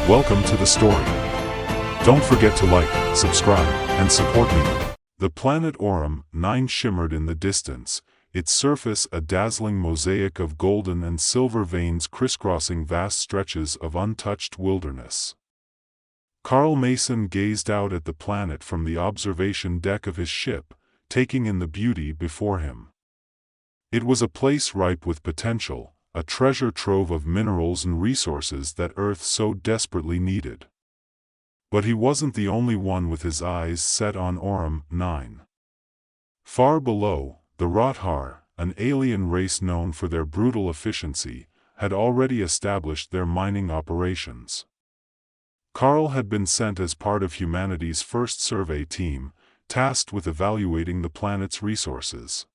Welcome to the story. Don't forget to like, subscribe, and support me. The planet Aurum 9 shimmered in the distance, its surface a dazzling mosaic of golden and silver veins crisscrossing vast stretches of untouched wilderness. Carl Mason gazed out at the planet from the observation deck of his ship, taking in the beauty before him. It was a place ripe with potential, a treasure trove of minerals and resources that Earth so desperately needed. But he wasn't the only one with his eyes set on Aurum 9. Far below, the Rothar, an alien race known for their brutal efficiency, had already established their mining operations. Carl had been sent as part of humanity's first survey team, tasked with evaluating the planet's resources.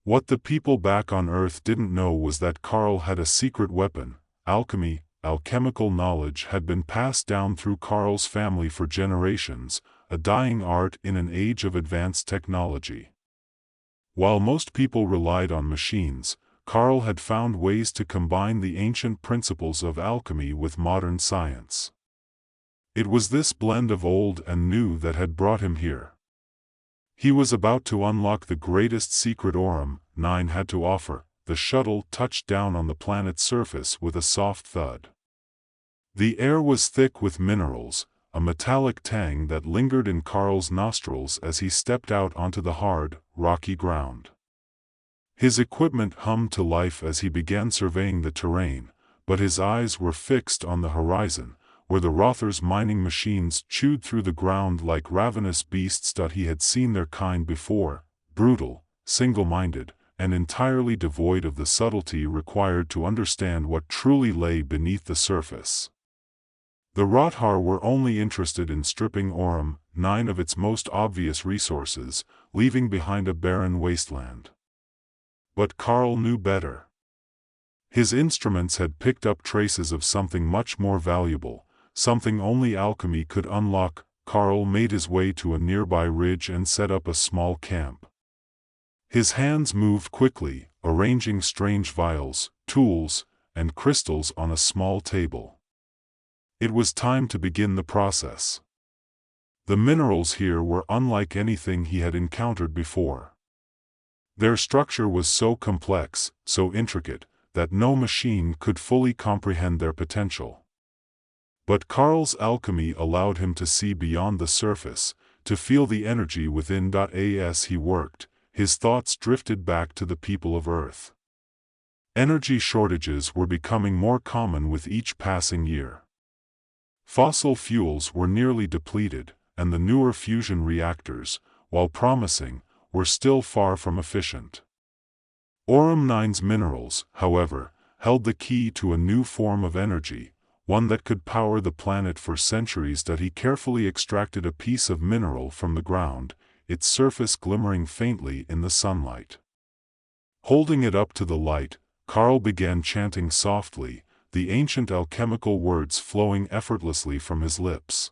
What the people back on Earth didn't know was that Carl had a secret weapon. Alchemy, alchemical knowledge had been passed down through Carl's family for generations, a dying art in an age of advanced technology. While most people relied on machines, Carl had found ways to combine the ancient principles of alchemy with modern science. It was this blend of old and new that had brought him here. He was about to unlock the greatest secret Aurum 9 had to offer. The shuttle touched down on the planet's surface with a soft thud. The air was thick with minerals, a metallic tang that lingered in Carl's nostrils as he stepped out onto the hard, rocky ground. His equipment hummed to life as he began surveying the terrain, but his eyes were fixed on the horizon, where the Rothar's mining machines chewed through the ground like ravenous beasts that he had seen their kind before, brutal, single-minded, and entirely devoid of the subtlety required to understand what truly lay beneath the surface. The Rothar were only interested in stripping Aurum 9 of its most obvious resources, leaving behind a barren wasteland. But Carl knew better. His instruments had picked up traces of something much more valuable, something only alchemy could unlock. Carl made his way to a nearby ridge and set up a small camp. His hands moved quickly, arranging strange vials, tools, and crystals on a small table. It was time to begin the process. The minerals here were unlike anything he had encountered before. Their structure was so complex, so intricate, that no machine could fully comprehend their potential. But Carl's alchemy allowed him to see beyond the surface, to feel the energy within. As he worked, his thoughts drifted back to the people of Earth. Energy shortages were becoming more common with each passing year. Fossil fuels were nearly depleted, and the newer fusion reactors, while promising, were still far from efficient. Aurum 9's minerals, however, held the key to a new form of energy, one that could power the planet for centuries. He carefully extracted a piece of mineral from the ground, its surface glimmering faintly in the sunlight. Holding it up to the light, Carl began chanting softly, the ancient alchemical words flowing effortlessly from his lips.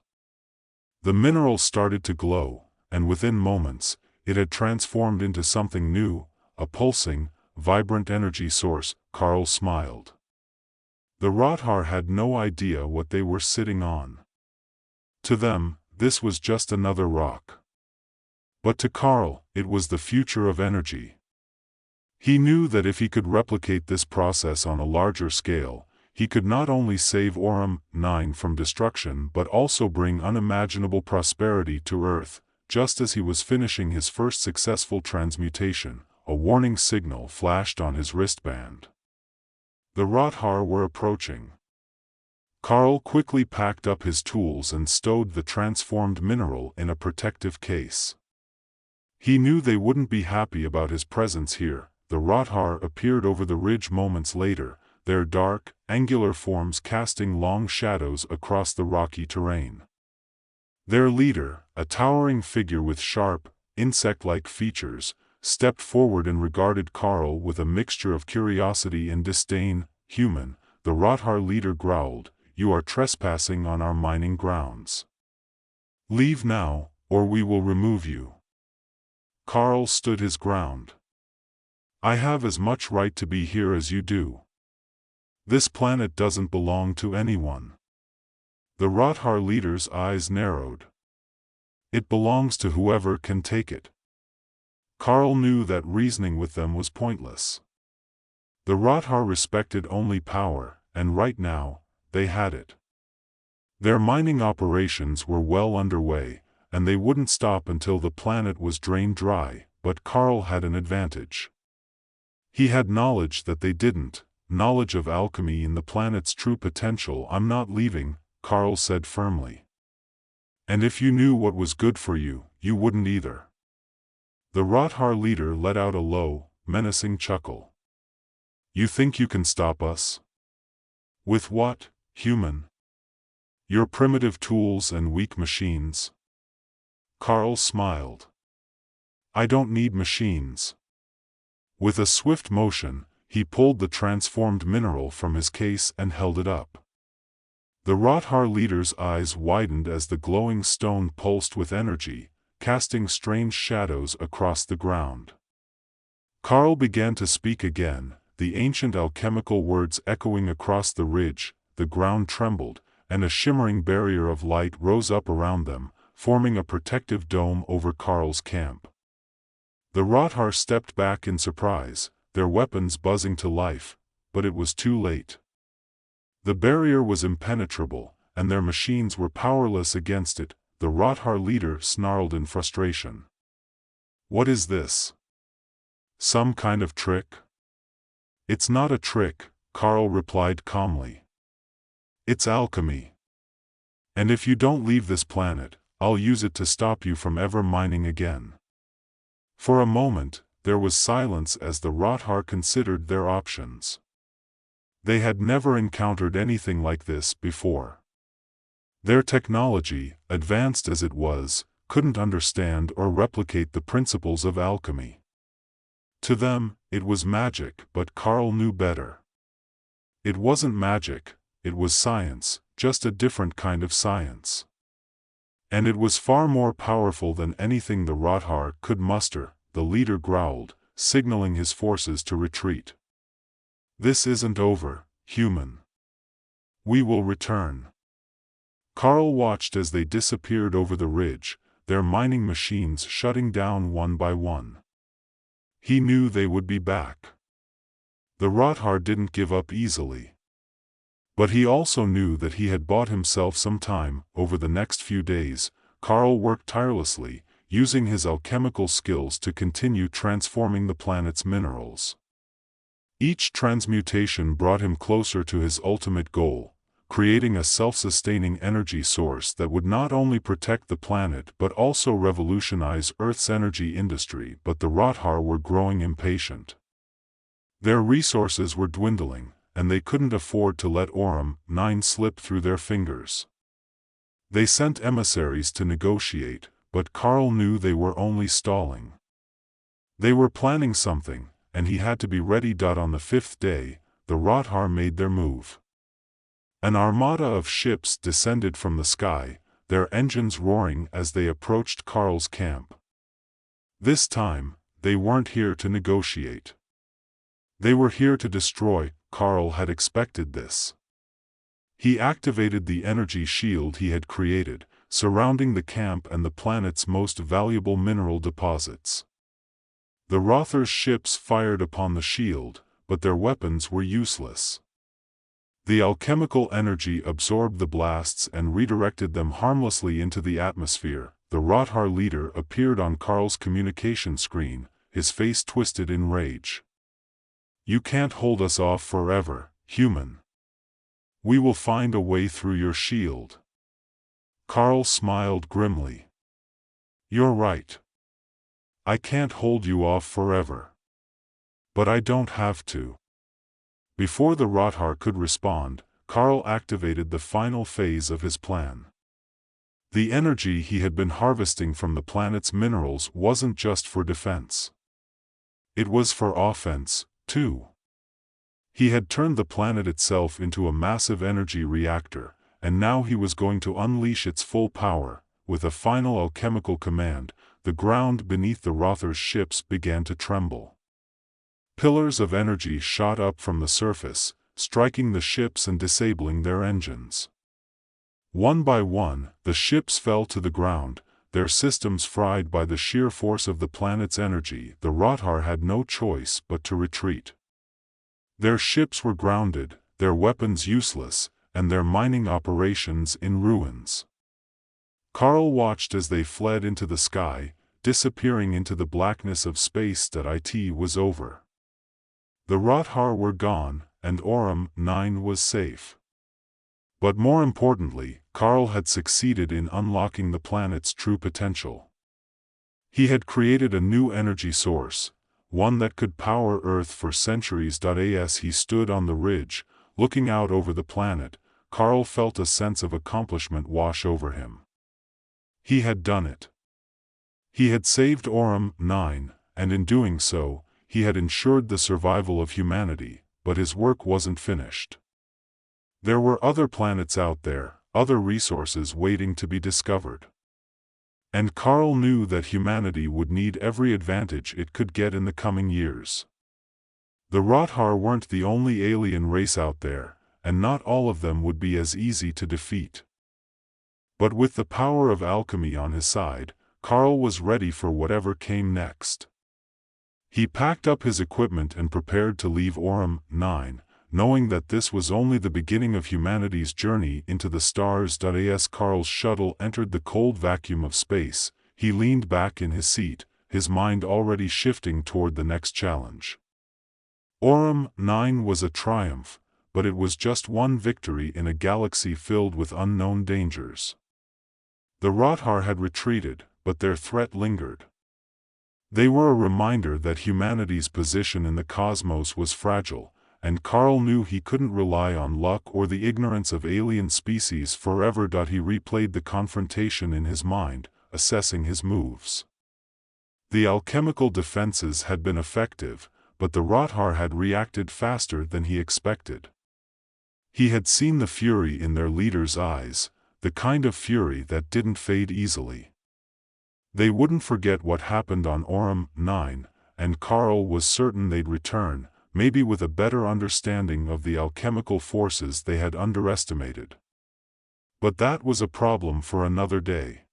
The mineral started to glow, and within moments, it had transformed into something new, a pulsing, vibrant energy source. Carl smiled. The Rothar had no idea what they were sitting on. To them, this was just another rock. But to Carl, it was the future of energy. He knew that if he could replicate this process on a larger scale, he could not only save Aurum 9 from destruction but also bring unimaginable prosperity to Earth. Just as he was finishing his first successful transmutation, a warning signal flashed on his wristband. The Rothar were approaching. Carl quickly packed up his tools and stowed the transformed mineral in a protective case. He knew they wouldn't be happy about his presence here. The Rothar appeared over the ridge moments later, their dark, angular forms casting long shadows across the rocky terrain. Their leader, a towering figure with sharp, insect-like features, stepped forward and regarded Carl with a mixture of curiosity and disdain. "Human," the Rothar leader growled, "you are trespassing on our mining grounds. Leave now, or we will remove you." Carl stood his ground. "I have as much right to be here as you do. This planet doesn't belong to anyone. The Rothar leader's eyes narrowed. It belongs to whoever can take it. Carl knew that reasoning with them was pointless. The Rothar respected only power, and right now, they had it. Their mining operations were well underway, and they wouldn't stop until the planet was drained dry, but Carl had an advantage. He had knowledge that they didn't, knowledge of alchemy and the planet's true potential. "I'm not leaving," Carl said firmly. "And if you knew what was good for you, you wouldn't either." The Rothar leader let out a low, menacing chuckle. "You think you can stop us? With what, human? Your primitive tools and weak machines?" Carl smiled. "I don't need machines." With a swift motion, he pulled the transformed mineral from his case and held it up. The Rothar leader's eyes widened as the glowing stone pulsed with energy, casting strange shadows across the ground. Carl began to speak again, the ancient alchemical words echoing across the ridge. The ground trembled, and a shimmering barrier of light rose up around them, forming a protective dome over Carl's camp. The Rothar stepped back in surprise, their weapons buzzing to life, but it was too late. The barrier was impenetrable, and their machines were powerless against it. The Rothar leader snarled in frustration. "What is this? Some kind of trick?" "It's not a trick," Carl replied calmly. "It's alchemy. And if you don't leave this planet, I'll use it to stop you from ever mining again." For a moment, there was silence as the Rothar considered their options. They had never encountered anything like this before. Their technology, advanced as it was, couldn't understand or replicate the principles of alchemy. To them, it was magic, but Carl knew better. It wasn't magic, it was science, just a different kind of science. And it was far more powerful than anything the Rothar could muster. The leader growled, signaling his forces to retreat. "This isn't over, human. We will return." Carl watched as they disappeared over the ridge, their mining machines shutting down one by one. He knew they would be back. The Rothar didn't give up easily. But he also knew that he had bought himself some time. Over the next few days, Carl worked tirelessly, using his alchemical skills to continue transforming the planet's minerals. Each transmutation brought him closer to his ultimate goal, creating a self-sustaining energy source that would not only protect the planet but also revolutionize Earth's energy industry. But the Rothar were growing impatient. Their resources were dwindling, and they couldn't afford to let Aurum 9 slip through their fingers. They sent emissaries to negotiate, but Carl knew they were only stalling. They were planning something, and he had to be ready. On the 5th day, the Rothar made their move. An armada of ships descended from the sky, their engines roaring as they approached Carl's camp. This time, they weren't here to negotiate. They were here to destroy. Carl had expected this. He activated the energy shield he had created, surrounding the camp and the planet's most valuable mineral deposits. The Rothar's ships fired upon the shield, but their weapons were useless. The alchemical energy absorbed the blasts and redirected them harmlessly into the atmosphere. The Rothar leader appeared on Carl's communication screen, his face twisted in rage. "You can't hold us off forever, human. We will find a way through your shield." Carl smiled grimly. "You're right. I can't hold you off forever. But I don't have to." Before the Rothar could respond, Carl activated the final phase of his plan. The energy he had been harvesting from the planet's minerals wasn't just for defense. It was for offense, too. He had turned the planet itself into a massive energy reactor, and now he was going to unleash its full power. With a final alchemical command, the ground beneath the Rothar's ships began to tremble. Pillars of energy shot up from the surface, striking the ships and disabling their engines. One by one, the ships fell to the ground, their systems fried by the sheer force of the planet's energy. The Rothar had no choice but to retreat. Their ships were grounded, their weapons useless, and their mining operations in ruins. Carl watched as they fled into the sky, disappearing into the blackness of space. It was over. The Rothar were gone, and Aurum 9 was safe. But more importantly, Carl had succeeded in unlocking the planet's true potential. He had created a new energy source, one that could power Earth for centuries. As he stood on the ridge, looking out over the planet, Carl felt a sense of accomplishment wash over him. He had done it. He had saved Aurum 9, and in doing so, he had ensured the survival of humanity, but his work wasn't finished. There were other planets out there, other resources waiting to be discovered. And Carl knew that humanity would need every advantage it could get in the coming years. The Rothar weren't the only alien race out there, and not all of them would be as easy to defeat. But with the power of alchemy on his side, Carl was ready for whatever came next. He packed up his equipment and prepared to leave Aurum 9, knowing that this was only the beginning of humanity's journey into the stars. As Carl's shuttle entered the cold vacuum of space, he leaned back in his seat, his mind already shifting toward the next challenge. Aurum 9 was a triumph, but it was just one victory in a galaxy filled with unknown dangers. The Rothar had retreated, but their threat lingered. They were a reminder that humanity's position in the cosmos was fragile, and Carl knew he couldn't rely on luck or the ignorance of alien species forever. He replayed the confrontation in his mind, assessing his moves. The alchemical defenses had been effective, but the Rothar had reacted faster than he expected. He had seen the fury in their leader's eyes, the kind of fury that didn't fade easily. They wouldn't forget what happened on Aurum 9, and Carl was certain they'd return, maybe with a better understanding of the alchemical forces they had underestimated. But that was a problem for another day.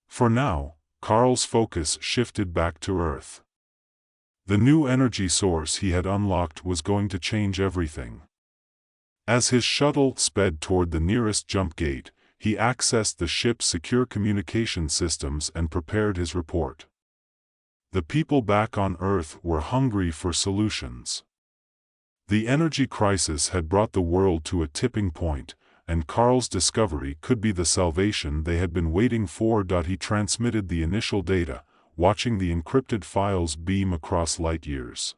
For now, Carl's focus shifted back to Earth. The new energy source he had unlocked was going to change everything. As his shuttle sped toward the nearest jump gate, he accessed the ship's secure communication systems and prepared his report. The people back on Earth were hungry for solutions. The energy crisis had brought the world to a tipping point, and Carl's discovery could be the salvation they had been waiting for. He transmitted the initial data, watching the encrypted files beam across light years.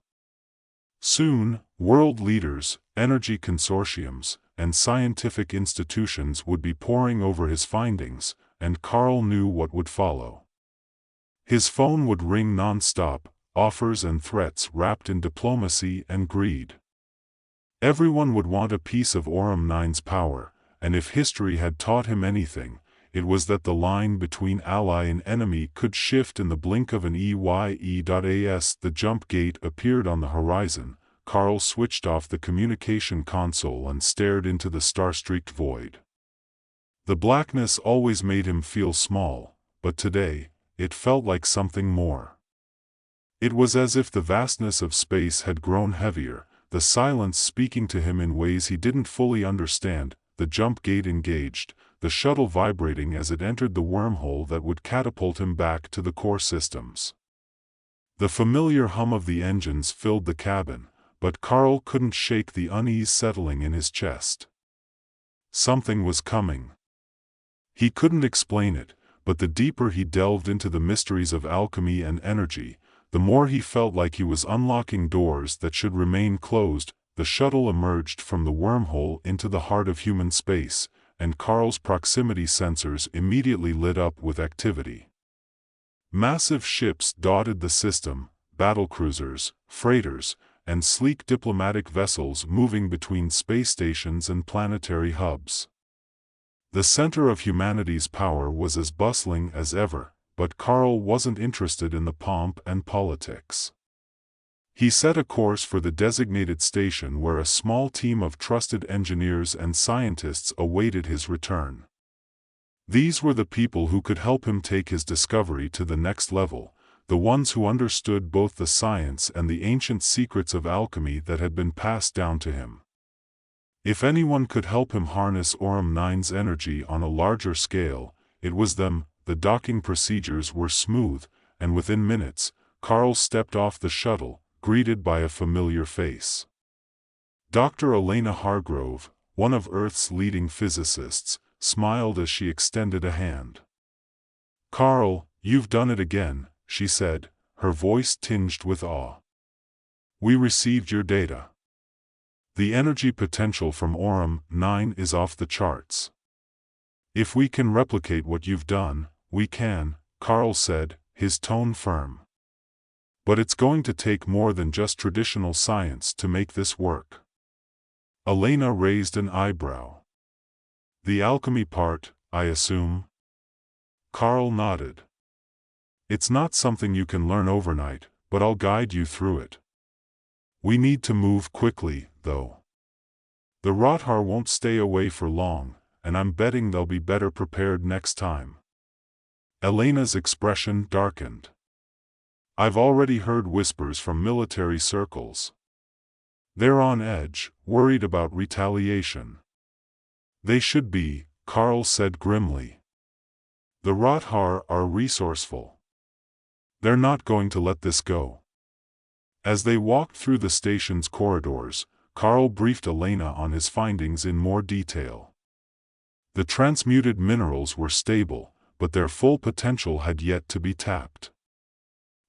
Soon, world leaders, energy consortiums, and scientific institutions would be poring over his findings, and Carl knew what would follow. His phone would ring non-stop, offers and threats wrapped in diplomacy and greed. Everyone would want a piece of Aurum 9's power, and if history had taught him anything, it was that the line between ally and enemy could shift in the blink of an eye. As the jump gate appeared on the horizon, Carl switched off the communication console and stared into the star-streaked void. The blackness always made him feel small, but today, it felt like something more. It was as if the vastness of space had grown heavier, the silence speaking to him in ways he didn't fully understand. The jump gate engaged, the shuttle vibrating as it entered the wormhole that would catapult him back to the core systems. The familiar hum of the engines filled the cabin, but Carl couldn't shake the unease settling in his chest. Something was coming. He couldn't explain it, but the deeper he delved into the mysteries of alchemy and energy, the more he felt like he was unlocking doors that should remain closed. The shuttle emerged from the wormhole into the heart of human space, and Carl's proximity sensors immediately lit up with activity. Massive ships dotted the system, battlecruisers, freighters, and sleek diplomatic vessels moving between space stations and planetary hubs. The center of humanity's power was as bustling as ever, but Carl wasn't interested in the pomp and politics. He set a course for the designated station where a small team of trusted engineers and scientists awaited his return. These were the people who could help him take his discovery to the next level, the ones who understood both the science and the ancient secrets of alchemy that had been passed down to him. If anyone could help him harness Aurum 9's energy on a larger scale, it was them. The docking procedures were smooth, and within minutes, Carl stepped off the shuttle, greeted by a familiar face. Dr. Elena Hargrove, one of Earth's leading physicists, smiled as she extended a hand. "Carl, you've done it again," she said, her voice tinged with awe. "We received your data. The energy potential from Aurum 9 is off the charts. If we can replicate what you've done, we can," Carl said, his tone firm. "But it's going to take more than just traditional science to make this work." Elena raised an eyebrow. "The alchemy part, I assume?" Carl nodded. "It's not something you can learn overnight, but I'll guide you through it. We need to move quickly, though. The Rothar won't stay away for long, and I'm betting they'll be better prepared next time." Elena's expression darkened. "I've already heard whispers from military circles. They're on edge, worried about retaliation." "They should be," Carl said grimly. "The Rothar are resourceful. They're not going to let this go." As they walked through the station's corridors, Carl briefed Elena on his findings in more detail. The transmuted minerals were stable, but their full potential had yet to be tapped.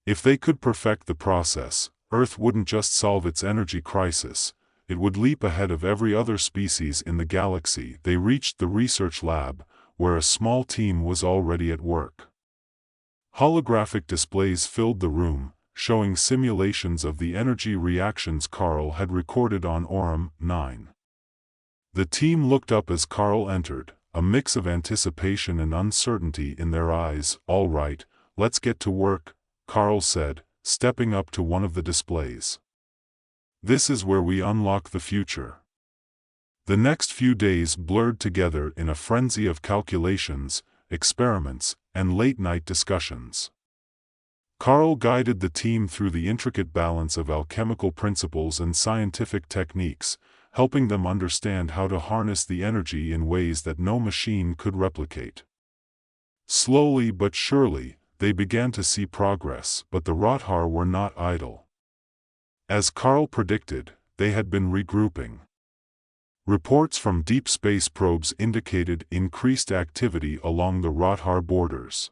If they could perfect the process, Earth wouldn't just solve its energy crisis, it would leap ahead of every other species in the galaxy. They reached the research lab, where a small team was already at work. Holographic displays filled the room, showing simulations of the energy reactions Carl had recorded on Aurum 9. The team looked up as Carl entered, a mix of anticipation and uncertainty in their eyes. "All right, let's get to work," Carl said, stepping up to one of the displays. "This is where we unlock the future." The next few days blurred together in a frenzy of calculations, experiments, and late-night discussions. Carl guided the team through the intricate balance of alchemical principles and scientific techniques, helping them understand how to harness the energy in ways that no machine could replicate. Slowly but surely, they began to see progress, but the Rothar were not idle. As Carl predicted, they had been regrouping. Reports from deep space probes indicated increased activity along the Rothar borders.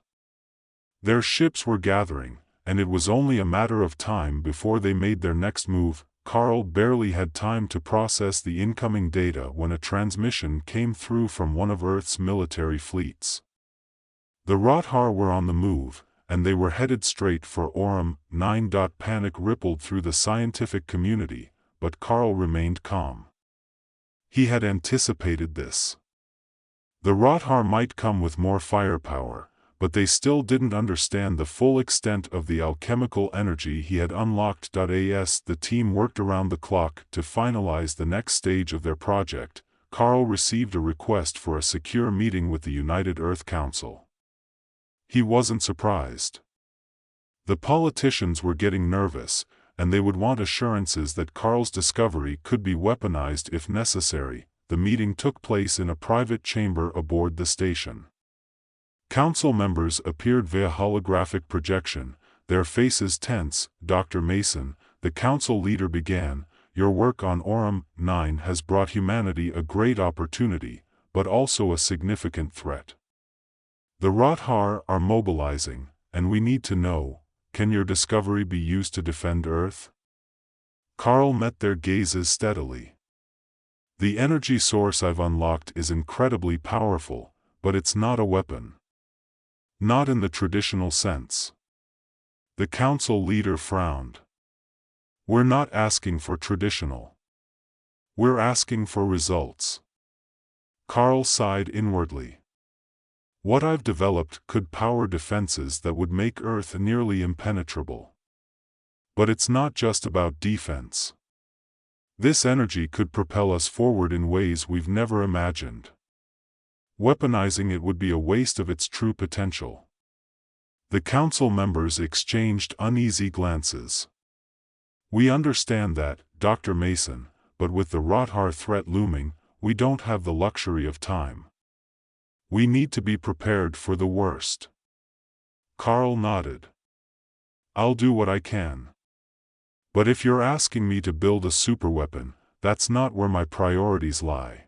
Their ships were gathering, and it was only a matter of time before they made their next move. Carl barely had time to process the incoming data when a transmission came through from one of Earth's military fleets. The Rothar were on the move, and they were headed straight for Aurum 9. Panic rippled through the scientific community, but Carl remained calm. He had anticipated this. The Rothar might come with more firepower, but they still didn't understand the full extent of the alchemical energy he had unlocked. As the team worked around the clock to finalize the next stage of their project, Carl received a request for a secure meeting with the United Earth Council. He wasn't surprised. The politicians were getting nervous, and they would want assurances that Carl's discovery could be weaponized if necessary. The meeting took place in a private chamber aboard the station. Council members appeared via holographic projection, their faces tense. "Dr. Mason," the council leader began, "your work on Aurum 9 has brought humanity a great opportunity, but also a significant threat. The Rothar are mobilizing, and we need to know, can your discovery be used to defend Earth?" Carl met their gazes steadily. "The energy source I've unlocked is incredibly powerful, but it's not a weapon. Not in the traditional sense." The council leader frowned. "We're not asking for traditional. We're asking for results." Carl sighed inwardly. "What I've developed could power defenses that would make Earth nearly impenetrable. But it's not just about defense. This energy could propel us forward in ways we've never imagined. Weaponizing it would be a waste of its true potential. The council members exchanged uneasy glances. We understand that, Dr. Mason, but with the Rothar threat looming, we don't have the luxury of time. We need to be prepared for the worst. Carl nodded. I'll do what I can. But if you're asking me to build a superweapon, that's not where my priorities lie.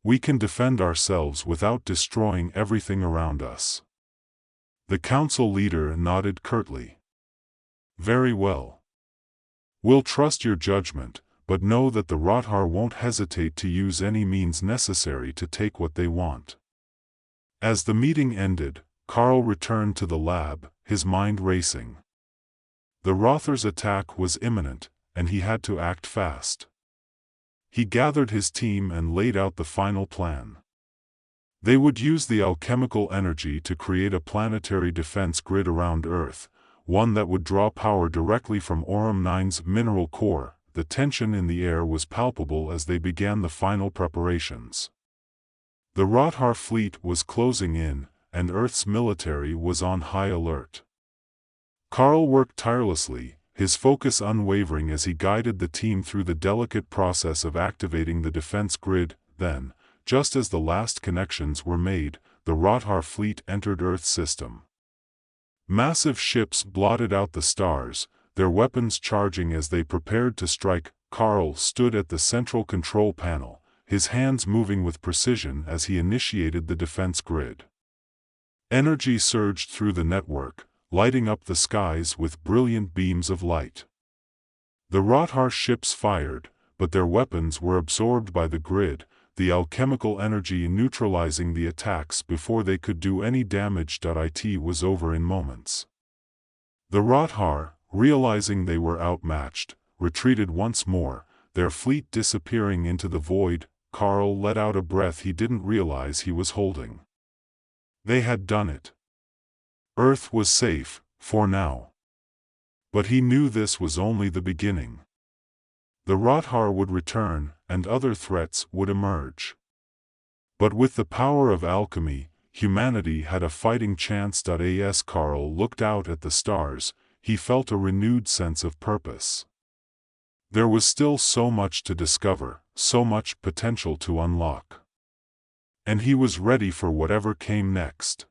We can defend ourselves without destroying everything around us. The council leader nodded curtly. Very well. We'll trust your judgment, but know that the Rothar won't hesitate to use any means necessary to take what they want. As the meeting ended, Carl returned to the lab, his mind racing. The Rothar's attack was imminent, and he had to act fast. He gathered his team and laid out the final plan. They would use the alchemical energy to create a planetary defense grid around Earth, one that would draw power directly from Aurum 9's mineral core. The tension in the air was palpable as they began the final preparations. The Rothar fleet was closing in, and Earth's military was on high alert. Carl worked tirelessly, his focus unwavering as he guided the team through the delicate process of activating the defense grid. Then, just as the last connections were made, the Rothar fleet entered Earth's system. Massive ships blotted out the stars, their weapons charging as they prepared to strike. Carl stood at the central control panel, his hands moving with precision as he initiated the defense grid. Energy surged through the network, lighting up the skies with brilliant beams of light. The Rothar ships fired, but their weapons were absorbed by the grid, the alchemical energy neutralizing the attacks before they could do any damage. It was over in moments. The Rothar, realizing they were outmatched, retreated once more, their fleet disappearing into the void. Carl let out a breath he didn't realize he was holding. They had done it. Earth was safe, for now. But he knew this was only the beginning. The Rothar would return, and other threats would emerge. But with the power of alchemy, humanity had a fighting chance. As Carl looked out at the stars, he felt a renewed sense of purpose. There was still so much to discover, so much potential to unlock. And he was ready for whatever came next.